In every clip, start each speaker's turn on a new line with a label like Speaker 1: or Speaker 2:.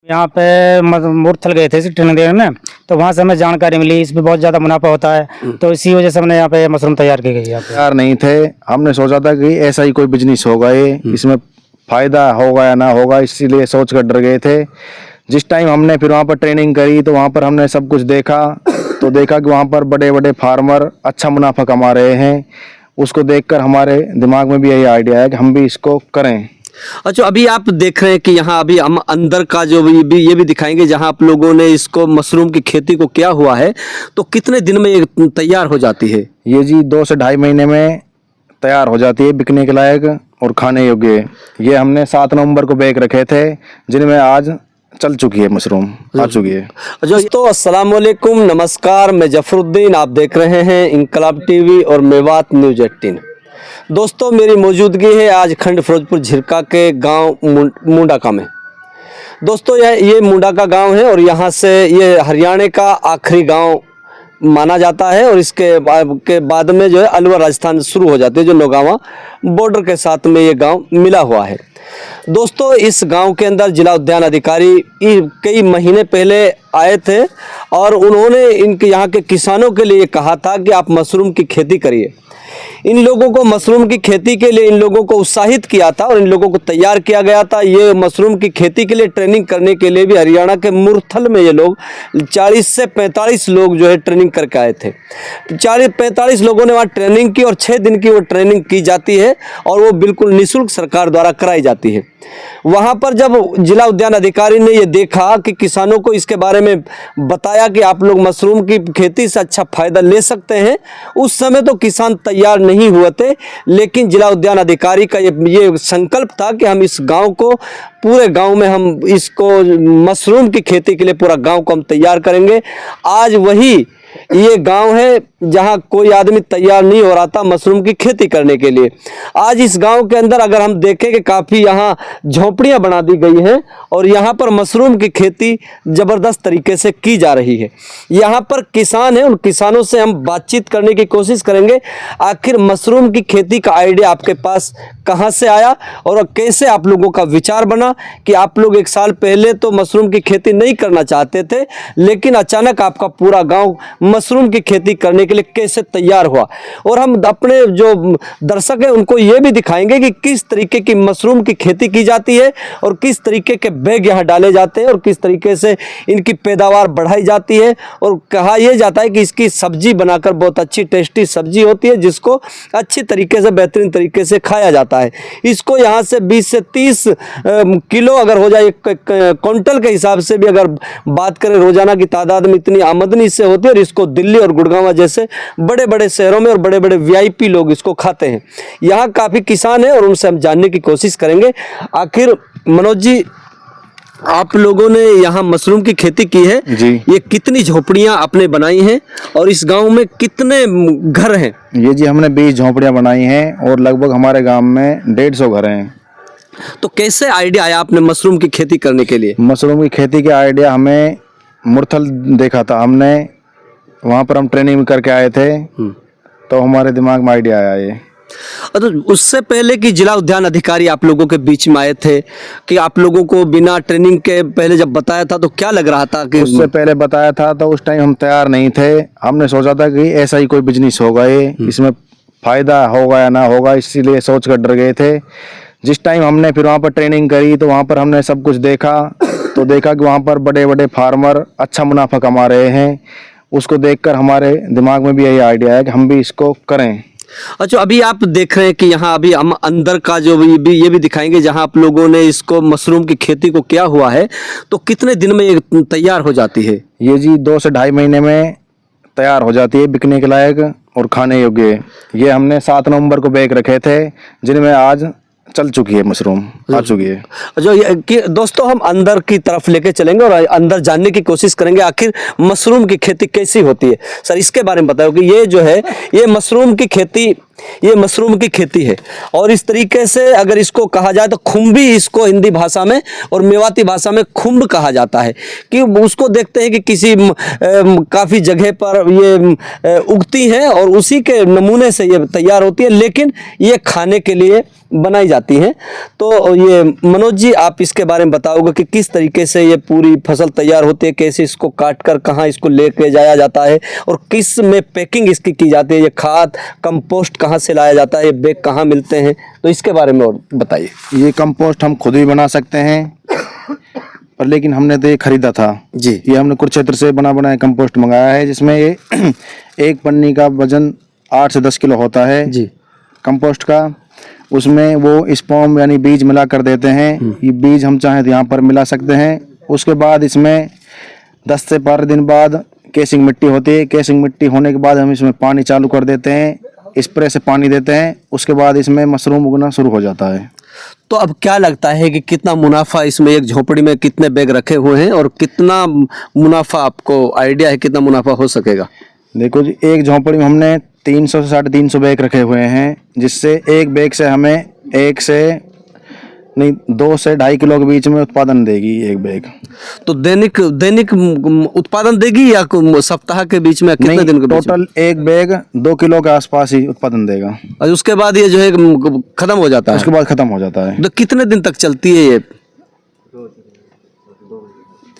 Speaker 1: यहाँ पे मुरथल गए थे इसी ट्रेनिंग देने में, तो वहाँ से हमें जानकारी मिली इसमें बहुत ज़्यादा मुनाफा होता है, तो इसी वजह से हमने यहाँ पे मशरूम तैयार की गई। यहाँ पे
Speaker 2: तैयार नहीं थे, हमने सोचा था कि ऐसा ही कोई बिजनेस होगा, ये इसमें फायदा होगा या ना होगा, इसीलिए सोच कर डर गए थे। जिस टाइम हमने फिर वहाँ पर ट्रेनिंग करी तो वहाँ पर हमने सब कुछ देखा, तो देखा कि वहाँ पर बड़े बड़े फार्मर अच्छा मुनाफा कमा रहे हैं। उसको देखकर हमारे दिमाग में भी यही आइडिया है कि हम भी इसको करें।
Speaker 3: अच्छा, अभी आप देख रहे हैं कि यहाँ अभी हम अंदर का जो ये भी दिखाएंगे जहाँ आप लोगों ने इसको मशरूम की खेती को किया हुआ है, तो कितने दिन में ये तैयार हो जाती है?
Speaker 2: ये जी 2 से ढाई महीने में तैयार हो जाती है, बिकने के लायक और खाने योग्य। ये हमने 7 नवंबर को बेच रखे थे, जिनमें आज चल चुकी है, मशरूम आ चुकी है।
Speaker 3: दोस्तों अस्सलाम वालेकुम, नमस्कार, मैं जफरुद्दीन, आप देख रहे हैं इनकलाब टीवी और मेवात न्यूज़ 18। दोस्तों मेरी मौजूदगी है आज खंड फिरोजपुर झिरका के गांव मुंडाका में। दोस्तों ये मुंडाका गांव है और यहाँ से ये हरियाणा का आखिरी गांव माना जाता है, और इसके बाद में जो है अलवर राजस्थान शुरू हो जाती है, जो नौगावा बॉर्डर के साथ में ये गांव मिला हुआ है। दोस्तों इस गांव के अंदर जिला उद्यान अधिकारी कई महीने पहले आए थे और उन्होंने इनके यहाँ के किसानों के लिए कहा था कि आप मशरूम की खेती करिए। इन लोगों को मशरूम की खेती के लिए इन लोगों को उत्साहित किया था और इन लोगों को तैयार किया गया था। ये मशरूम की खेती के लिए ट्रेनिंग करने के लिए भी हरियाणा के मुरथल में ये लोग 40 से 45 लोग जो है ट्रेनिंग करके आए थे। 40-45 लोगों ने वहाँ ट्रेनिंग की और 6 दिन की वो ट्रेनिंग की जाती है और वो बिल्कुल निःशुल्क सरकार द्वारा कराई जाती है। वहाँ पर जब जिला उद्यान अधिकारी ने ये देखा कि किसानों को इसके बारे में बताया कि आप लोग मशरूम की खेती से अच्छा फायदा ले सकते हैं, उस समय तो किसान तैयार नहीं हुए थे, लेकिन जिला उद्यान अधिकारी का ये संकल्प था कि हम इस गांव को, पूरे गांव में हम इसको मशरूम की खेती के लिए पूरा गांव को हम तैयार करेंगे। आज वही ये गांव है जहां कोई आदमी तैयार नहीं हो रहा था मशरूम की खेती करने के लिए। आज इस गांव के अंदर अगर हम देखें कि काफ़ी यहाँ झोपड़ियां बना दी गई हैं और यहाँ पर मशरूम की खेती ज़बरदस्त तरीके से की जा रही है। यहाँ पर किसान हैं, उन किसानों से हम बातचीत करने की कोशिश करेंगे। आखिर मशरूम की खेती का आइडिया आपके पास कहाँ से आया और कैसे आप लोगों का विचार बना कि आप लोग 1 साल पहले तो मशरूम की खेती नहीं करना चाहते थे, लेकिन अचानक आपका पूरा गाँव मशरूम की खेती करने के लिए कैसे तैयार हुआ। और हम अपने जो दर्शक हैं उनको ये भी दिखाएंगे कि किस तरीके की मशरूम की खेती की जाती है और किस तरीके के बैग यहाँ डाले जाते हैं और किस तरीके से इनकी पैदावार बढ़ाई जाती है। और कहा यह जाता है कि इसकी सब्जी बनाकर बहुत अच्छी टेस्टी सब्जी होती है, जिसको अच्छी तरीके से बेहतरीन तरीके से खाया जाता है। इसको यहाँ से 20 से 30 किलो अगर हो जाए, क्विंटल के हिसाब से भी अगर बात करें, रोजाना की तादाद में इतनी आमदनी इससे होती है और इसको दिल्ली और गुड़गांव जैसे बड़े बड़े शहरों में और बड़े बड़े वीआईपी लोग इसको खाते हैं। यहाँ काफ़ी किसान हैं और उनसे हम जानने की कोशिश करेंगे। आखिर मनोज जी, आप लोगों ने यहाँ मशरूम की खेती की है
Speaker 2: जी,
Speaker 3: ये कितनी झोपड़ियाँ आपने बनाई हैं और इस गांव में कितने घर हैं?
Speaker 2: ये जी हमने 20 झोपड़ियाँ बनाई हैं और लगभग हमारे गांव में 150 घर हैं।
Speaker 3: तो कैसे आइडिया आया आपने मशरूम की खेती करने के लिए?
Speaker 2: मशरूम की खेती के आइडिया हमें मुरथल देखा था हमने, वहाँ पर हम ट्रेनिंग करके आए थे, तो हमारे दिमाग में आइडिया आया ये।
Speaker 3: तो उससे पहले कि जिला उद्यान अधिकारी आप लोगों के बीच में आए थे, कि आप लोगों को बिना ट्रेनिंग के पहले जब बताया था तो क्या लग रहा था? कि
Speaker 2: उससे पहले बताया था तो उस टाइम हम तैयार नहीं थे। हमने सोचा था कि ऐसा ही कोई बिजनेस होगा, ये इसमें फायदा होगा या ना होगा, इसीलिए सोच कर डर गए थे। जिस टाइम हमने फिर वहाँ पर ट्रेनिंग करी तो वहाँ पर हमने सब कुछ देखा, तो देखा कि वहाँ पर बड़े बड़े फार्मर अच्छा मुनाफा कमा रहे हैं। उसको देखकर हमारे दिमाग में भी यही आइडिया है कि हम भी इसको करें।
Speaker 3: अच्छा, अभी आप देख रहे हैं कि यहाँ अभी हम अंदर का जो ये भी दिखाएंगे जहाँ आप लोगों ने इसको मशरूम की खेती को किया हुआ है, तो कितने दिन में ये तैयार हो जाती है?
Speaker 2: ये जी 2 से ढाई महीने में तैयार हो जाती है, बिकने के लायक और खाने योग्य। ये हमने 7 नवंबर को बेच रखे थे, जिनमें आज चल चुकी है, मशरूम आ चुकी है।
Speaker 3: जो दोस्तों हम अंदर की तरफ लेके चलेंगे और अंदर जानने की कोशिश करेंगे आखिर मशरूम की खेती कैसी होती है। सर इसके बारे में बताओ कि ये जो है ये मशरूम की खेती ये मशरूम की खेती है। और इस तरीके से अगर इसको कहा जाए तो खुम्बी इसको हिंदी भाषा में और मेवाती भाषा में खुम्ब कहा जाता है, कि उसको देखते हैं कि किसी काफ़ी जगह पर ये उगती हैं और उसी के नमूने से ये तैयार होती है, लेकिन ये खाने के लिए बनाई जाती हैं। तो ये मनोज जी, आप इसके बारे में बताओगे कि किस तरीके से ये पूरी फसल तैयार होती है, कैसे इसको काट कर कहाँ इसको लेके जाया जाता है और किस में पैकिंग इसकी की जाती है, ये खाद कंपोस्ट कहाँ से लाया जाता है, ये बैग कहाँ मिलते हैं, तो इसके बारे में और बताइए।
Speaker 2: ये कंपोस्ट हम खुद भी बना सकते हैं, पर लेकिन हमने तो ये खरीदा था
Speaker 3: जी।
Speaker 2: ये हमने कुरुक्षेत्र से बना बनाया कंपोस्ट मंगाया है, जिसमें ये एक पन्नी का वजन 8 से 10 किलो होता है
Speaker 3: जी
Speaker 2: कंपोस्ट का। उसमें वो स्पॉम यानी बीज मिला कर देते हैं। ये बीज हम चाहें तो यहाँ पर मिला सकते हैं। उसके बाद इसमें 10 से 12 दिन बाद केसिंग मिट्टी होती है। केसिंग मिट्टी होने के बाद हम इसमें पानी चालू कर देते हैं, स्प्रे से पानी देते हैं। उसके बाद इसमें मशरूम उगना शुरू हो जाता है।
Speaker 3: तो अब क्या लगता है कि कितना मुनाफा इसमें, एक झोपड़ी में कितने बैग रखे हुए हैं और कितना मुनाफा, आपको आइडिया है कितना मुनाफा हो सकेगा?
Speaker 2: देखो जी, एक झोंपड़ी में हमने 300 से 350 बैग रखे हुए हैं, जिससे एक बैग से हमें 2 से 2.5 किलो के बीच में उत्पादन देगी एक बैग।
Speaker 3: तो दैनिक उत्पादन देगी या सप्ताह के बीच में, कितने दिन के बीच में?
Speaker 2: टोटल एक बैग 2 किलो के आसपास ही उत्पादन देगा।
Speaker 3: और उसके बाद ये जो है खत्म हो जाता है?
Speaker 2: उसके बाद खत्म हो जाता है।
Speaker 3: तो कितने दिन तक चलती है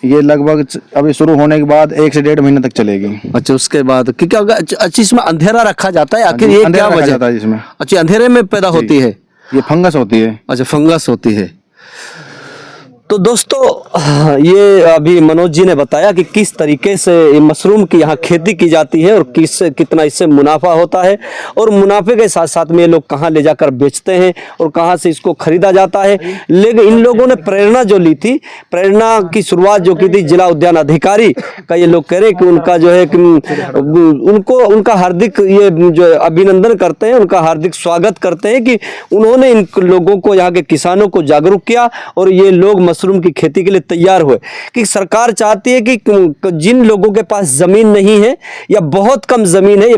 Speaker 2: ये लगभग अभी शुरू होने के बाद 1 से 1.5 महीने तक चलेगी।
Speaker 3: अच्छा, उसके बाद क्योंकि अच्छा इसमें अंधेरा रखा जाता है, आखिर ये क्या वजह
Speaker 2: जाता है इसमें?
Speaker 3: अच्छा, अंधेरे में पैदा होती है?
Speaker 2: ये फंगस होती है।
Speaker 3: अच्छा, फंगस होती है। तो दोस्तों, ये अभी मनोज जी ने बताया कि किस तरीके से ये मशरूम की यहाँ खेती की जाती है और कितना इससे मुनाफा होता है, और मुनाफे के साथ साथ में ये लोग कहाँ ले जाकर बेचते हैं और कहाँ से इसको खरीदा जाता है। लेकिन इन लोगों ने प्रेरणा जो ली थी, प्रेरणा की शुरुआत जो की थी जिला उद्यान अधिकारी का, ये लोग कह रहे कि उनका जो है कि उनका हार्दिक ये जो अभिनंदन करते हैं, उनका हार्दिक स्वागत करते हैं कि उन्होंने इन लोगों को, यहाँ के किसानों को जागरूक किया और ये लोग मशरूम की खेती के लिए तैयार हुए। कि सरकार चाहती है कि जिन लोगों के पास जमीन नहीं है या बहुत कम जमीन है, या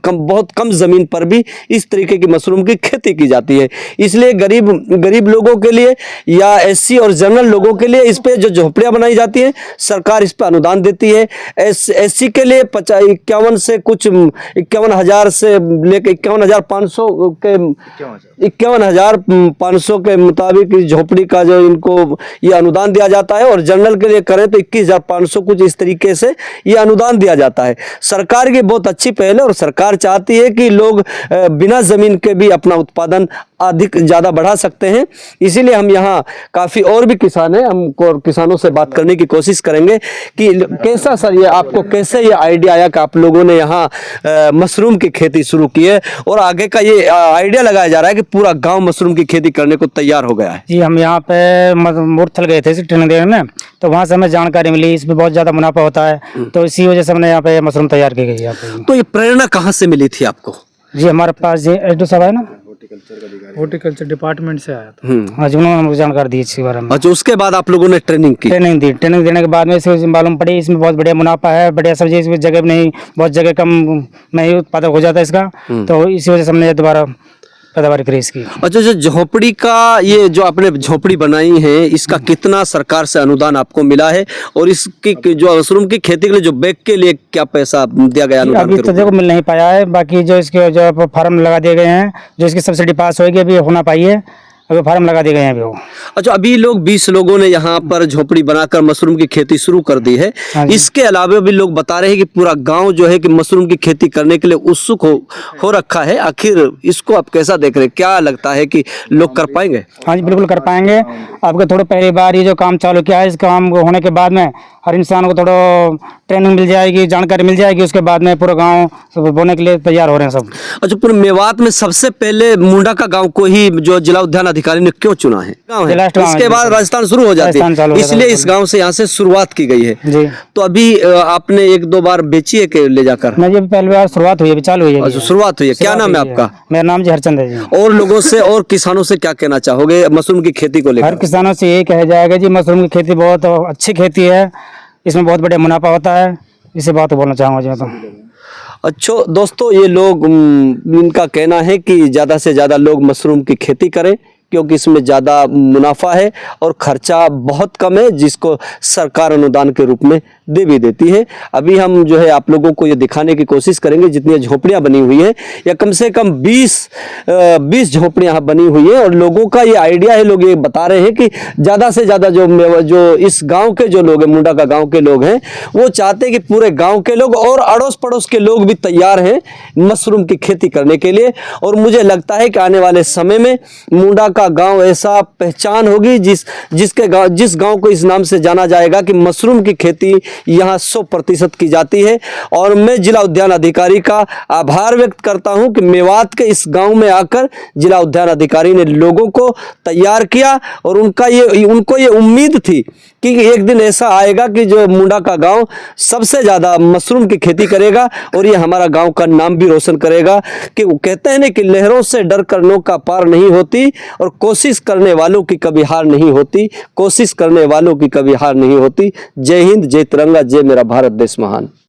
Speaker 3: बहुत कम जमीन पर भी इस तरीके की मशरूम की खेती की जाती है। इसलिए गरीब लोगों के लिए या एससी और जनरल लोगों के लिए इस पे जो झोपड़ियां बनाई जाती हैं, सरकार इस पे अनुदान देती है। एससी के लिए 51 से कुछ 51,000 से लेकर 51,500 के मुताबिक इस झोपड़ी का जो इनको ये अनुदान दिया जाता है, और जनरल के लिए करें तो 21,500 कुछ इस तरीके से ये अनुदान दिया जाता है। सरकार की बहुत अच्छी पहल है और सरकार चाहती है कि लोग बिना जमीन के भी अपना उत्पादन अधिक ज़्यादा बढ़ा सकते हैं। इसीलिए हम यहाँ काफ़ी और भी किसान हैं, हम किसानों से बात करने की कोशिश करेंगे कि कैसा सर ये आपको कैसे ये आइडिया आया कि आप लोगों ने यहाँ मशरूम की खेती शुरू की है, और आगे का ये आइडिया लगाया जा रहा है कि पूरा गांव मशरूम की खेती करने को तैयार हो गया है।
Speaker 1: जी, हम यहाँ पे मुरथल गए थे ट्रेनिंग देने में, तो वहाँ से हमें जानकारी मिली इसमें बहुत ज़्यादा मुनाफा होता है, तो इसी वजह से हमने यहाँ पे मशरूम तैयार की गई है।
Speaker 3: तो ये प्रेरणा कहाँ से मिली थी आपको?
Speaker 1: जी, हमारे पास जी एसडीओ साहब है ना,
Speaker 4: हॉर्टिकल्चर डिपार्टमेंट से आया था।
Speaker 1: हाँ जी, उन्होंने हमको जानकारी दी इसके बारे में।
Speaker 3: अच्छा, उसके बाद आप लोगों ने ट्रेनिंग की?
Speaker 1: ट्रेनिंग दी। ट्रेनिंग देने के बाद में इसे मालूम पड़ी इसमें बहुत बढ़िया मुनाफा है, बढ़िया सब्जी इसमें जगह नहीं, बहुत जगह कम में ही उत्पादक हो जाता है इसका, तो इसी वजह से हमने दोबारा पैदावार करी इसकी।
Speaker 3: अच्छा, जो झोपड़ी का ये जो आपने झोपड़ी बनाई है, इसका कितना सरकार से अनुदान आपको मिला है, और इसकी जो मशरूम की खेती के लिए जो बैग के लिए क्या पैसा दिया गया अनुदान?
Speaker 1: अभी तो देखो मिल नहीं पाया है, बाकी जो इसके जो फार्म लगा दिए गए हैं, जो इसकी सब्सिडी पास होगी अभी होना पाइए, अभी फार्म लगा दिए गए हैं अभी वो।
Speaker 3: अच्छा, अभी लोग 20 लोगों ने यहाँ पर झोपड़ी बनाकर मशरूम की खेती शुरू कर दी है। इसके अलावा भी लोग बता रहे हैं कि पूरा गांव जो है कि मशरूम की खेती करने के लिए उत्सुक हो रखा है। आखिर इसको आप कैसा देख रहे हैं, क्या लगता है कि लोग कर पाएंगे?
Speaker 1: हाँ जी, बिल्कुल कर पाएंगे। आपको थोड़ा पहली बार ये जो काम चालू किया है, इस काम होने के बाद में हर इंसान को थोड़ा ट्रेनिंग मिल जाएगी, जानकारी मिल जाएगी, उसके बाद में पूरा गाँव बोने के लिए तैयार हो रहे हैं सब। अच्छा,
Speaker 3: पूरे मेवात में सबसे पहले मुंडा का गाँव को ही जो जिला उद्यान अधिकारी ने क्यों चुना है? गाँव है, इसके बाद राजस्थान शुरू हो जाती है, इसलिए इस गांव से यहाँ से शुरुआत की गई है
Speaker 1: जी।
Speaker 3: तो अभी आपने 1-2 बार बेची है कि ले जाकर?
Speaker 1: नहीं जी, पहली बार शुरुआत हुई है, चालू हुई है।
Speaker 3: अच्छा, शुरुआत हुई है। क्या नाम है आपका?
Speaker 1: मेरा नाम जी हरचंद है जी।
Speaker 3: और लोगों से और किसानों से क्या कहना चाहोगे मशरूम की खेती को लेकर?
Speaker 1: हर किसानों से यही कहा जाएगा जी, मशरूम की खेती बहुत अच्छी खेती है, इसमें बहुत बढ़िया मुनाफा होता है, इसी बात को बोलना चाहूँगा जी मैं तो।
Speaker 3: अच्छा दोस्तों, ये लोग इनका कहना है कि ज़्यादा से ज़्यादा लोग मशरूम की खेती करें क्योंकि इसमें ज़्यादा मुनाफा है और खर्चा बहुत कम है, जिसको सरकार अनुदान के रूप में दे भी देती है। अभी हम जो है आप लोगों को ये दिखाने की कोशिश करेंगे जितनी झोपड़ियाँ बनी हुई हैं, या कम से कम 20 झोपड़ियाँ यहाँ बनी हुई हैं, और लोगों का ये आइडिया है, लोग ये बता रहे हैं कि ज़्यादा से ज़्यादा जो इस गाँव के जो लोग हैं, मुंडा का गाँव के लोग हैं, वो चाहते हैं कि पूरे गाँव के लोग और अड़ोस पड़ोस के लोग भी तैयार हैं मशरूम की खेती करने के लिए। और मुझे लगता है कि आने वाले समय में मुंडा का गांव ऐसा पहचान होगी जिस गांव को इस नाम से जाना जाएगा कि मशरूम की खेती यहां 100% की जाती है। और मैं जिला उद्यान अधिकारी का आभार व्यक्त करता हूं कि मेवात के इस गांव में आकर जिला उद्यान अधिकारी ने लोगों को तैयार किया, और उनको ये उम्मीद थी कि एक दिन ऐसा आएगा कि जो मुंडा का गांव सबसे ज्यादा मशरूम की खेती करेगा, और ये हमारा गांव का नाम भी रोशन करेगा। कि वो कहते हैं ना कि लहरों से डर कर नौका पार नहीं होती, और कोशिश करने वालों की कभी हार नहीं होती, कोशिश करने वालों की कभी हार नहीं होती। जय हिंद, जय तिरंगा, जय मेरा भारत देश महान।